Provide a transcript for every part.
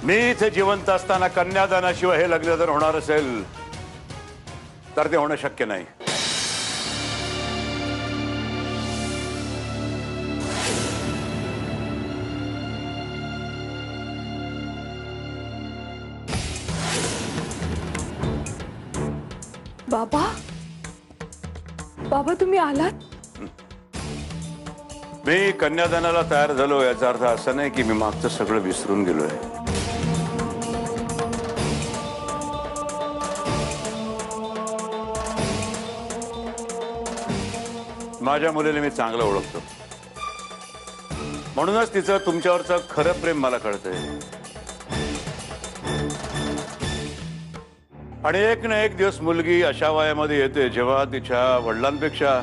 मी इथे जिवंत असताना कन्यादानाशिवाय हे लग्न जर होणार असेल तर ते होणं शक्य नाही. बाबा, बाबा तुम्ही आलात? मी कन्यादानाला तयार झालो याचा अर्थ असा नाही की मी मागचं सगळं विसरून गेलोय. माझ्या मुलीला मी चांगलं ओळखतो, म्हणूनच तिचं तुमच्यावरचं खरं प्रेम मला कळतंय. आणि एक ना एक दिवस मुलगी अशा वयामध्ये येते जेव्हा तिच्या वडिलांपेक्षा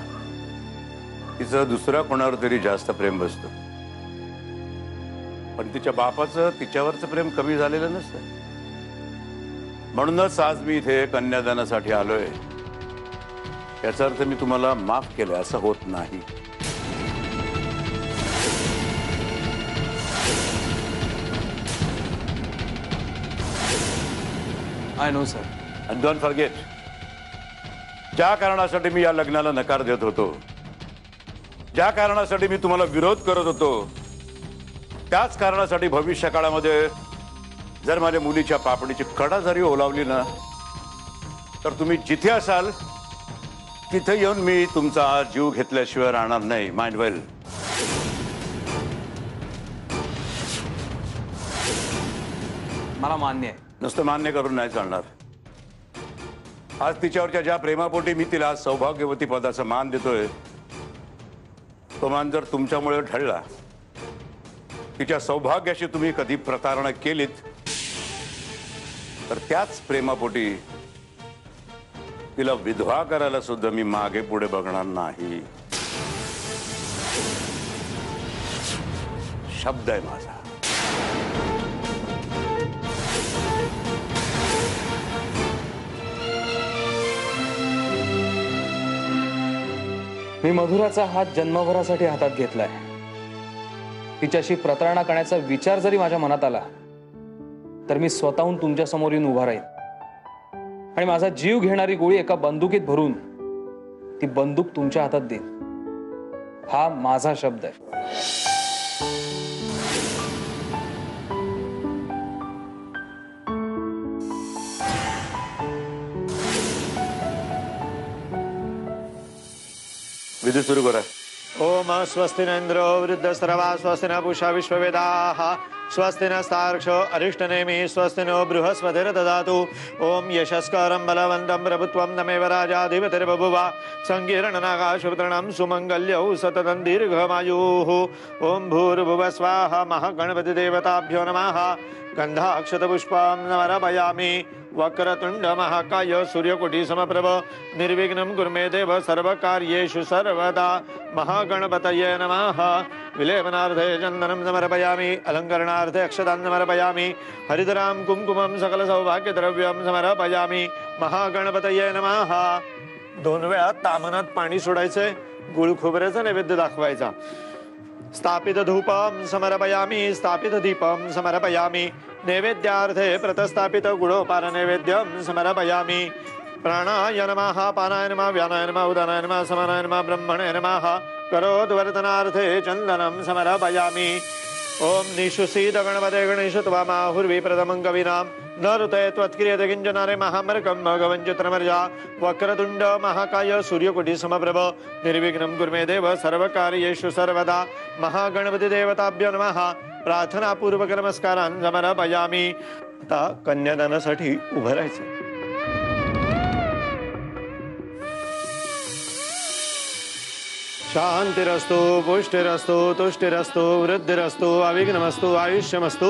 तिचं दुसऱ्या कोणावर तरी जास्त प्रेम बसतं. पण तिच्या बापाचं तिच्यावरचं प्रेम कमी झालेलं नसतं. म्हणूनच आज मी इथे कन्यादानासाठी आलोय. याचा अर्थ मी तुम्हाला माफ केलं असं होत नाही. I know sir. And don't forget, ज्या कारणासाठी मी या लग्नाला नकार देत होतो, ज्या कारणासाठी मी तुम्हाला विरोध करत होतो, त्याच कारणासाठी भविष्य काळामध्ये जर माझ्या मुलीच्या पापडीची कडा जरी ओलावली ना तर तुम्ही जिथे असाल तिथे येऊन मी तुमचा जीव घेतल्याशिवाय राहणार नाही. माइंड वेल. मला मान्य आहे. नुसतं मान्य करून नाही चालणार. आज तिच्यावरच्या ज्या प्रेमापोटी मी तिला सौभाग्यवती पदाचा मान देतोय, तो मान जर तुमच्यामुळे ढळला, तिच्या सौभाग्याशी तुम्ही कधी प्रतारणा केलीत तर त्याच प्रेमापोटी तिला विधवा करायला सुद्धा मी मागे पुढे बघणार नाही. शब्द आहे माझा. मी मधुराचा हात जन्मभरासाठी हातात घेतलाय. तिच्याशी प्रतारणा करण्याचा विचार जरी माझ्या मनात आला तर मी स्वतःहून तुमच्या समोर येऊन उभा राहीन आणि माझा जीव घेणारी गोळी एका बंदुकीत भरून ती बंदूक तुमच्या हातात देईन. हा माझा शब्द आहे. विधी सुरू करा. ओम स्वस्ति न इंद्रो वृद्धस्रवा स्वस्ति न पूषा विश्ववेदाः स्वस्ति नस्तार्क्ष्यो अरिष्टनेमि स्वस्ति नो बृहस्पतिर्ददातु. ओम यशस्करं बलवन्तं प्रभुत्वं तमेव राजाधिपतिर्बभुव संकीर्णनागाशुभतरणं सुमङ्गल्यौ सततं दीर्घमायुः. ओम भूर्भुवः स्वाहा. महागणपतिदेवताभ्यो नमः. गन्धाक्षतपुष्पं समर्पयामि. वक्रतुंड महाकाय सूर्यकोटि समप्रभ निर्विघ्नं कुरु मे देव सर्वकार्येषु सर्वदा. महागणपतये नमः. विलेपनार्थे चन्दनं समर्पयामि. अलङ्करणार्थे अक्षतां समर्पयामि. हरिद्रां कुंकुमं सकल सौभाग्यद्रव्यं समर्पयामि. महागणपतये नमः. 2 वेळा तामनात पाणी सोडायचंय. गुळ खोबऱ्याचा नैवेद्य दाखवायचा. स्थापित धूपं समर्पयामि. स्थापित दीपं समर्पयामि. नैवेद्यार्थे प्रतस्थापित गुडोपार नैवेद्यं समर्पयामि. प्राणाय नमः. पानाय नमः. व्यानाय नमः. उदानाय नमः. समानाय नमः. ब्रह्मणे नमः. करोद्वर्तनार्थे चन्दनं समर्पयामि. ओम निशुसीद गणपते गणेश त्वामाहुर्विप्रथमं कविनां न ऋते त्वत्क्रियते किञ्चनारे महामर्कं भगवन् चित्रमर्या. वक्रतुण्ड महाकाय सूर्यकोटि समप्रभ निर्विघ्नं कुरु मे देव सर्वकार्येषु सर्वदा. महागणपतिदेवताभ्यो नमः. प्रार्थनापूर्वक नमस्कारान् समर्पयामि. आता कन्यादानासाठी उभं राहायचं. शांतिरस्तु पुष्टिरस्तु तुष्टिरस्तु वृद्धिरस्तु अविघ्नमस्तु आयुष्यमस्तु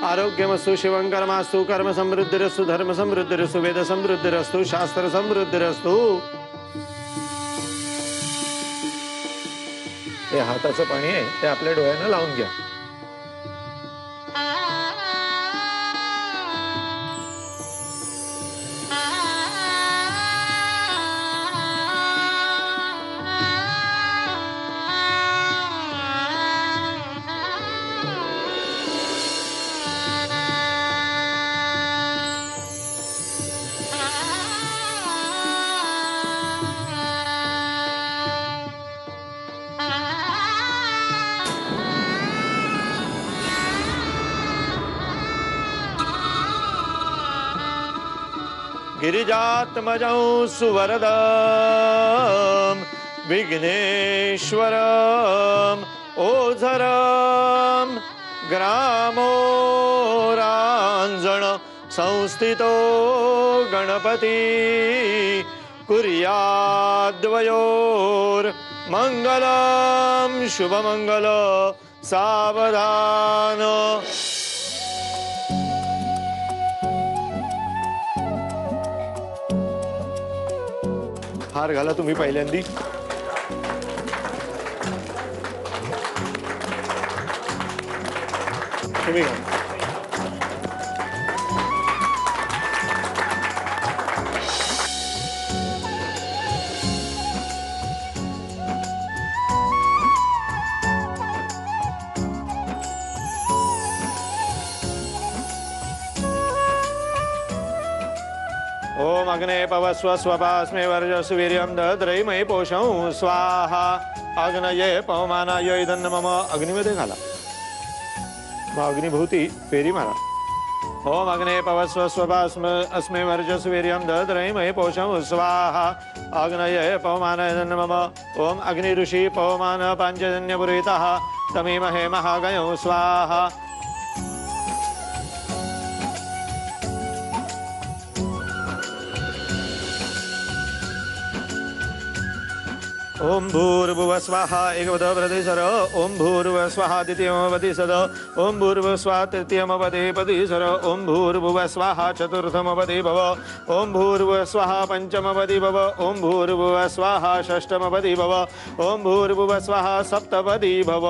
आरोग्यमस्तु शिवंकरमास्तु कर्म समृद्धिरस्तु धर्म समृद्धिरस्तु वेद समृद्धिरस्तु शास्त्र समृद्धिरस्तु. हे हाताचं पाणी आहे ते आपल्या डोळ्यांना लावून घ्या. गिरिजात्मजं सुवरदं विघ्नेश्वरम् ओझरं ग्रामोरांजण संस्थितो गणपति कुर्याद्वयोर्मङ्गलं शुभमङ्गल सावधान. हार घाला तुम्ही पहिल्यांदी. तुम्ही घाला. ओम अग्ने पवस्व स्वपास्मे वर्जस्व वीर्यं दद्रैमहि पोषं स्वाहा. अग्नये पवमानाय इदन्न मम. अग्निमध्ये घाला. मग अग्निभूती फेरी मारा. ओम अग्ने पवस्व स्वपास्मे अस्मे वर्जस्व वीर्यं दद्रैमहि पोषं स्वाहा. अग्नये पवमानाय इदन्न मम. ओम अग्नि ऋषि पवमान पाञ्चजन्य पुरोहितः तमीमहे महागणो स्वाहा. ओम भूर्भुवः स्वाहा एकवद प्रतिसर. ओम भूर्भुवः स्वाहा द्वितीयमवति सद. ओम भूर्भुवः स्वाहा तृतीयमवति प्रतिसर. ओम भूर्भुवः स्वाहा चतुर्थमवति भव. ओम भूर्भुवः स्वाहा पंचमवति भव. ओम भूर्भुवः स्वाहा षष्ठमवति भव. ओम भूर्भुवः स्वाहा सप्तपदी भव.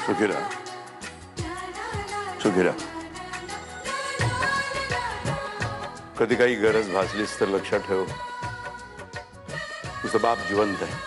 सुखीरा सुखीरा. कधी काही गरज भासलीस तर लक्षात ठेव, तुझं बाप जिवंत आहे.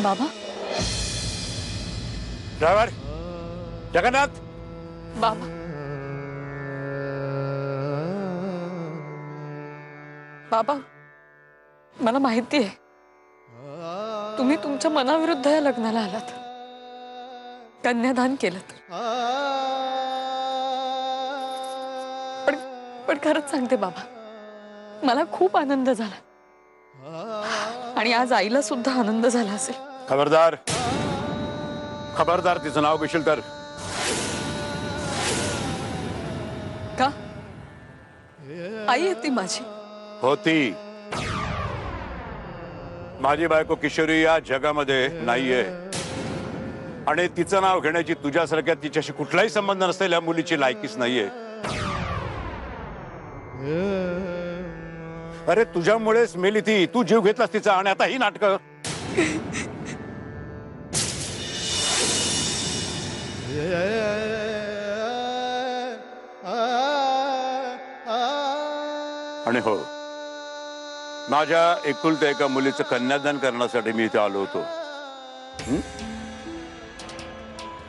बाबा. ड्रायव्हर जगन्नाथ. बाबा. बाबा मला माहिती आहे तुम्ही तुमच्या मनाविरुद्ध या लग्नाला आलात, कन्यादान केलं. पण खरंच सांगते बाबा, मला खूप आनंद झाला आणि आज आईला सुद्धा आनंद झाला असेल. खबरदार खबरदार, तिचं नाव घेशील तर. का? आई आहे ती माझी. होती. माझी बायको किशोरी या जगामध्ये नाहीये आणि तिचं नाव घेण्याची तुझ्यासारख्या तिच्याशी कुठलाही संबंध नसलेल्या मुलीची लायकीच नाहीये. अरे तुझ्यामुळेच मेली ती, तू जीव घेतलास तिचा आणि आता ही नाटकं. आणि हो, माझ्या एकुलत्या एका मुलीचं कन्यादान करण्यासाठी मी इथे आलो होतो.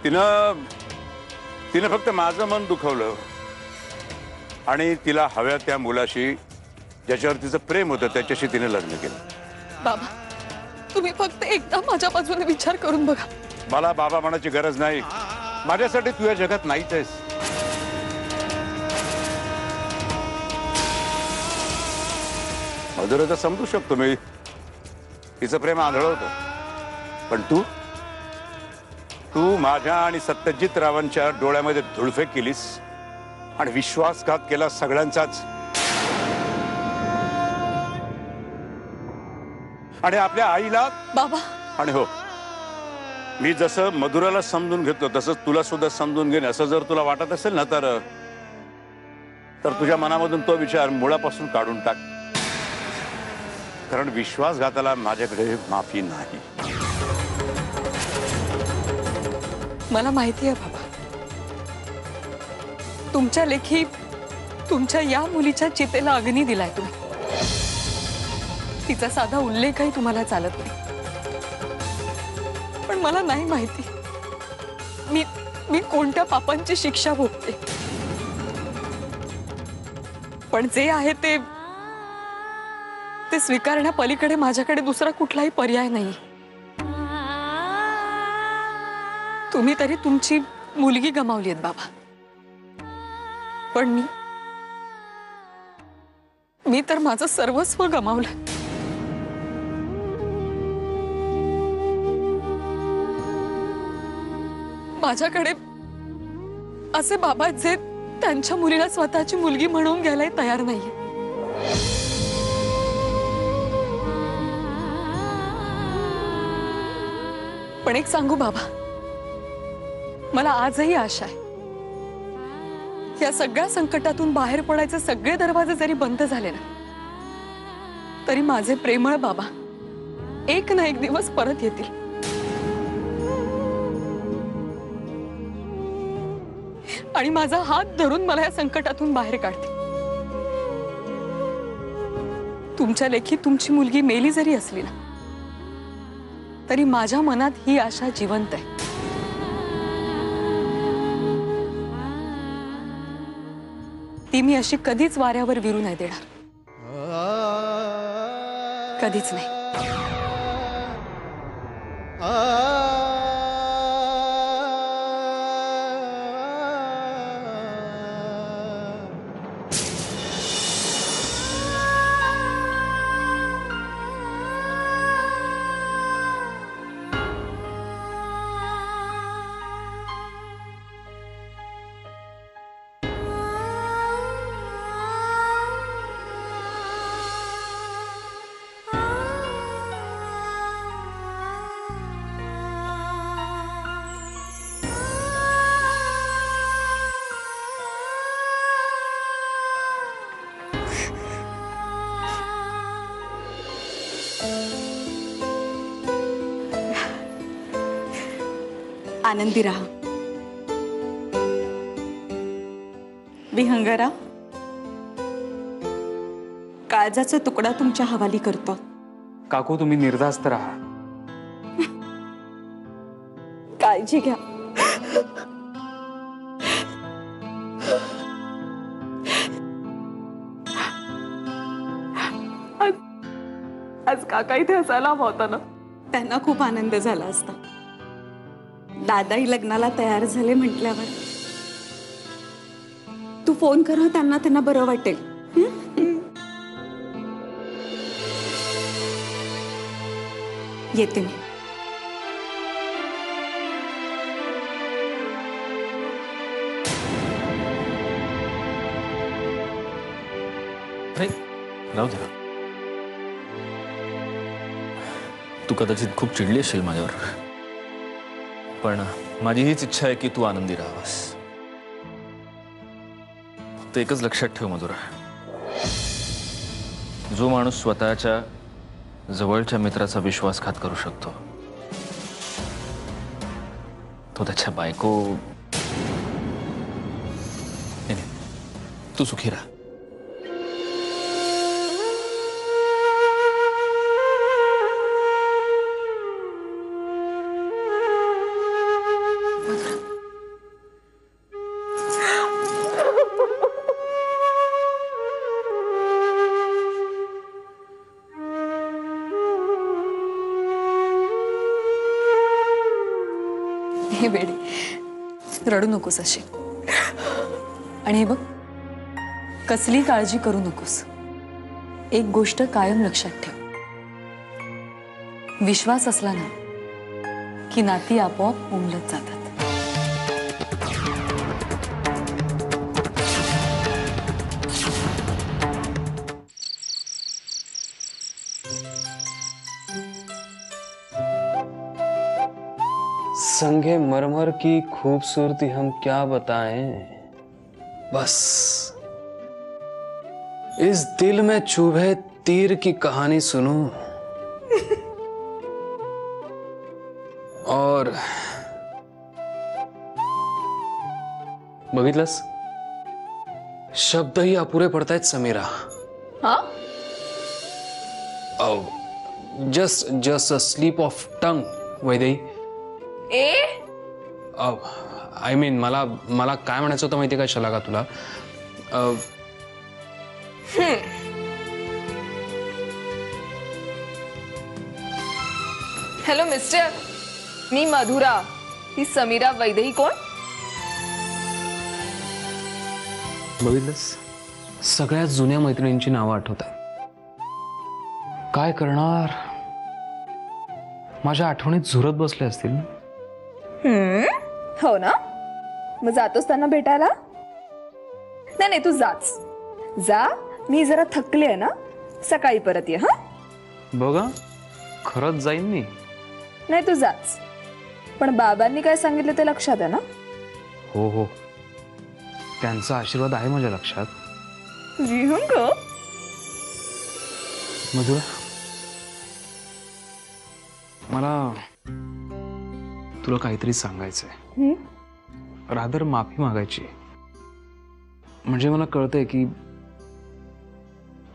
तिनं फक्त माझं मन दुखवलं आणि तिला हव्या त्या मुलाशी, ज्याच्यावर तिचं प्रेम होतं, त्याच्याशी तिने लग्न केलं. बाबा तुम्ही फक्त एकदा माझ्या बाजूने विचार करून बघा. मला बाबा म्हणायची गरज नाही. माझ्यासाठी तू या जगात नाहीच आहेस. मधुर तर समजू शकतो मी, तिचं प्रेम आंधळ होतं, पण तू तू माझ्या आणि सत्यजित रावांच्या डोळ्यामध्ये धुळफेक केलीस आणि विश्वासघात केला सगळ्यांचाच. आणि आपल्या आईला. बाबा, आणि हो, मी जसं मधुराला समजून घेतलो तसंच तुला सुद्धा समजून घेणे असं जर तुला वाटत असेल ना, तर तुझ्या मनामधून तो विचार मुळापासून काढून टाक. कारण विश्वासघाताला माझ्याकडे माफी नाही. मला माहिती आहे बाबा, तुमच्या लेखी तुमच्या या मुलीच्या चितेला अग्नी दिलाय तुम्ही. तिचा साधा उल्लेखही तुम्हाला चालत नाही. पण मला नाही माहिती मी कोणत्या पापांची शिक्षा भोगते. पण जे आहे ते स्वीकारण्यापलीकडे माझ्याकडे दुसरा कुठलाही पर्याय नाही. तुम्ही तरी तुमची मुलगी गमावली आहेत बाबा, पण मी तर माझं सर्वस्व गमावलं. माझ्याकडे असे बाबा जे त्यांच्या मुलीला स्वतःची मुलगी म्हणून घ्यायला तयार नाहीये. पण एक सांगू बाबा, मला आजही आशा आहे, या सगळ्या संकटातून बाहेर पडायचे सगळे दरवाजे जरी बंद झाले ना, तरी माझे प्रेमळ बाबा एक ना एक दिवस परत येतील. आणि माझा हात धरून मला या संकटातून बाहेर काढतील. तुमच्या लेखी तुमची मुलगी मेली जरी असली ना, तरी माझ्या मनात ही आशा जिवंत आहे. ती मी अशी कधीच वाऱ्यावर विरू नाही देणार, कधीच नाही. आनंदी राहा. विहंगरा, काळजाचा तुकडा तुमच्या हवाली करतो. काकू, तुम्ही निर्धास्त राहा. काळजी घ्या. आज काका इथे असायला हवा होता ना. त्यांना खूप आनंद झाला असता. दादाही लग्नाला तयार झाले म्हटल्यावर. तू फोन कर, त्यांना बरं वाटेल. येते मी. राहू दे. तू कदाचित खूप चिडली असेल माझ्यावर, पण माझी हीच इच्छा आहे की तू आनंदी राहावास. फक्त एकच लक्षात ठेव मधुरा, जो माणूस स्वतःच्या जवळच्या मित्राचा विश्वासघात करू शकतो तो त्याच्या बायको. नाही, तू सुखी राहा. हे बेडी, रडू नकोस अशी. आणि हे बघ, कसली काळजी करू नकोस. एक गोष्ट कायम लक्षात ठेव, विश्वास असला ना की नाती आपोआप उमलत जातात. संगे मरमर की खूबसूरती हम क्या बताएं, बस इस दिल में चुभे तीर की कहानी सुनो. और बघितलंस, शब्दही अपुरे पडतायत समीरा. हा? Just a slip of tongue Vaidehi. I mean मला काय म्हणायचं होतं माहितीये का शलाका तुला? हॅलो मिस्टर, मी मधुरा. ही समीरा वैदेही कोण? बघितलंस, सगळ्या जुन्या मैत्रिणींची नावं आठवत आहे. काय करणार, माझ्या आठवणीत झुरत बसले असतील ना. हो ना, मग जातोस त्यांना भेटायला? नाही नाही, तू जाच जा. मी जरा थकले आहे ना, सकाळी परत ये. हा बघा, खरंच जाईन मी. नाही, तू जाच. पण बाबांनी काय सांगितलं ते लक्षात आहे ना? हो हो, त्यांचा आशीर्वाद आहे माझ्या लक्षात. विहंग. मधुरा, मला तुला काहीतरी सांगायचंय. रादर माफी मागायची. म्हणजे मला कळतंय की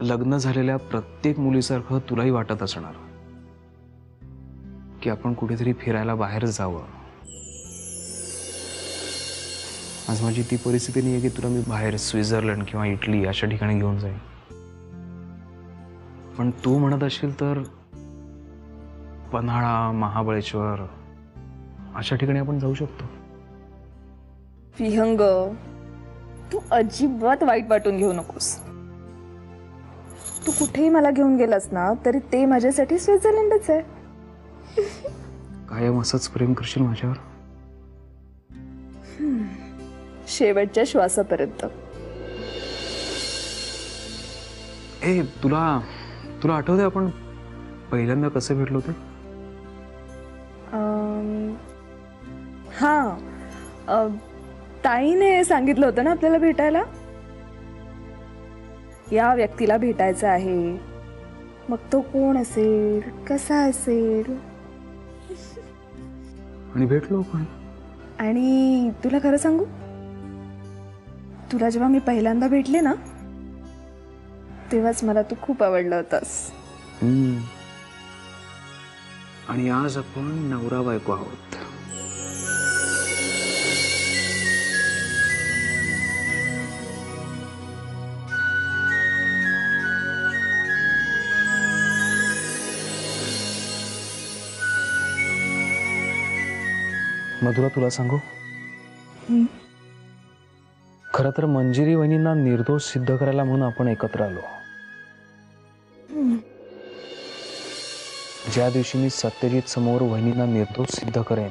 लग्न झालेल्या प्रत्येक मुलीसारखं तुलाही वाटत असणार की आपण कुठेतरी फिरायला बाहेर जावं. आज माझी ती परिस्थिती नाही आहे की तुला मी बाहेर स्वित्झर्लंड किंवा इटली अशा ठिकाणी घेऊन जाईन. पण तू म्हणत असशील तर पन्हाळा, महाबळेश्वर अशा ठिकाणी आपण जाऊ शकतो. विहंग, तू अजिबात वाईट वाटून घेऊ नकोस. तू कुठेही मला घेऊन गेलास ना तरी ते माझ्यासाठी स्वित्झर्लंडच आहे. कायम असंच प्रेम करशील माझ्यावर? शेवटच्या श्वासापर्यंत. ए, तुला आठवतंय आपण पहिल्यांदा कसे भेटलो होते? हा, ताईने सांगितलं होतं ना आपल्याला भेटायला. या व्यक्तीला भेटायचं आहे, मग तो कोण असेल, कसा असेल. आणि भेटलो पण. आणि तुला खरं सांगू, तुला जेव्हा मी पहिल्यांदा भेटले ना तेव्हाच मला तू खूप आवडला होतास. आणि आज आपण नवरा बायको आहोत. मधुरा, तुला सांगू, खरं तर मंजिरी वहिनींना निर्दोष सिद्ध करायला म्हणून आपण एकत्र आलो. ज्या दिवशी मी सत्यजित समोर वहिनींना निर्दोष सिद्ध करेन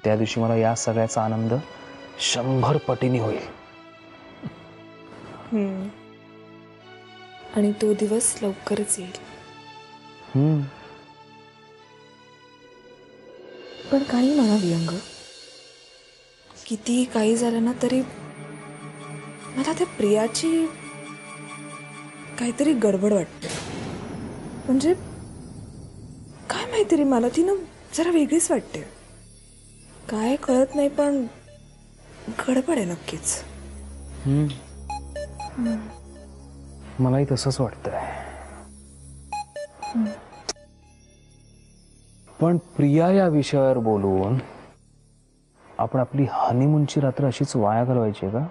त्या दिवशी मला या सगळ्याचा आनंद 100 पटीने होईल. आणि तो दिवस लवकरच येईल. पण काही म्हणा विहंग, किती काही झालं ना तरी मला त्या प्रियाची काहीतरी गडबड वाटते. म्हणजे काय माहिती रे, मला ती ना जरा वेगळीच वाटते. काय कळत नाही, पण गडबड आहे नक्कीच. मलाही तसंच वाटतंय. पण प्रिया या विषयावर बोलून आपण आपली हनीमूनची रात्र अशीच वाया घालवायची का?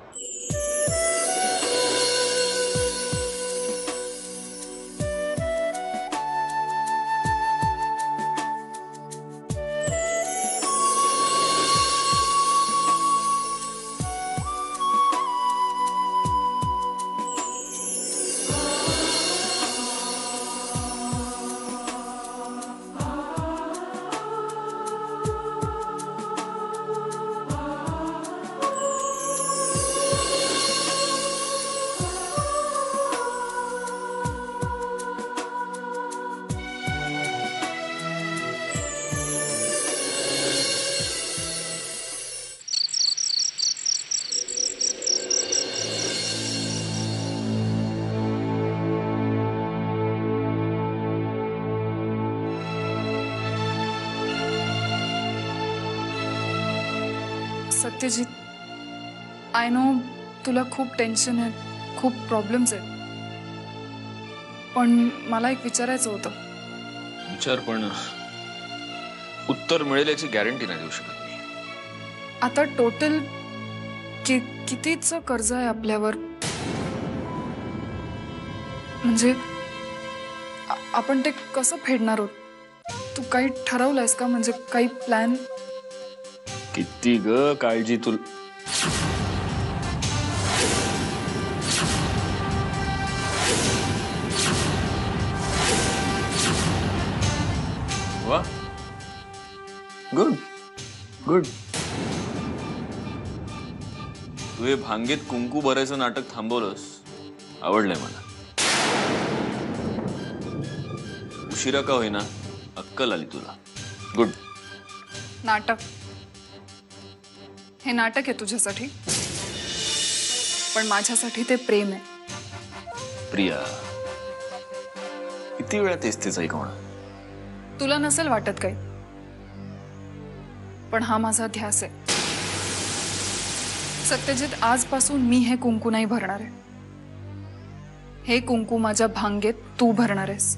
सत्यजित आय नो तुला खूप टेन्शन आहे, खूप प्रॉब्लेम्स आहेत, पण मला एक विचारायचं होतं. विचार, पण उत्तर मिळेल याची गॅरंटी नाही देऊ शकत मी. आता टोटल कितीचं कर्ज आहे आपल्यावर? म्हणजे आपण ते कसं फेडणार आहोत? तू काही ठरवलंयस का? म्हणजे काही प्लॅन? किती ग काळजी तुला. वा, गुड गुड. तू हे भांगेत कुंकू भरायचं नाटक थांबवलंस, आवडलंय मला. उशिरा का होईना अक्कल आली तुला. गुड. नाटक? हे नाटक आहे तुझ्यासाठी, पण माझ्यासाठी ते प्रेम आहे. प्रिया, किती वेळा तेच ऐकवणार? तुला नसेल वाटत काही, पण हा माझा ध्यास आहे. सत्यजित, आजपासून मी हे कुंकू नाही भरणार आहे. हे कुंकू माझ्या भांगेत तू भरणार आहेस.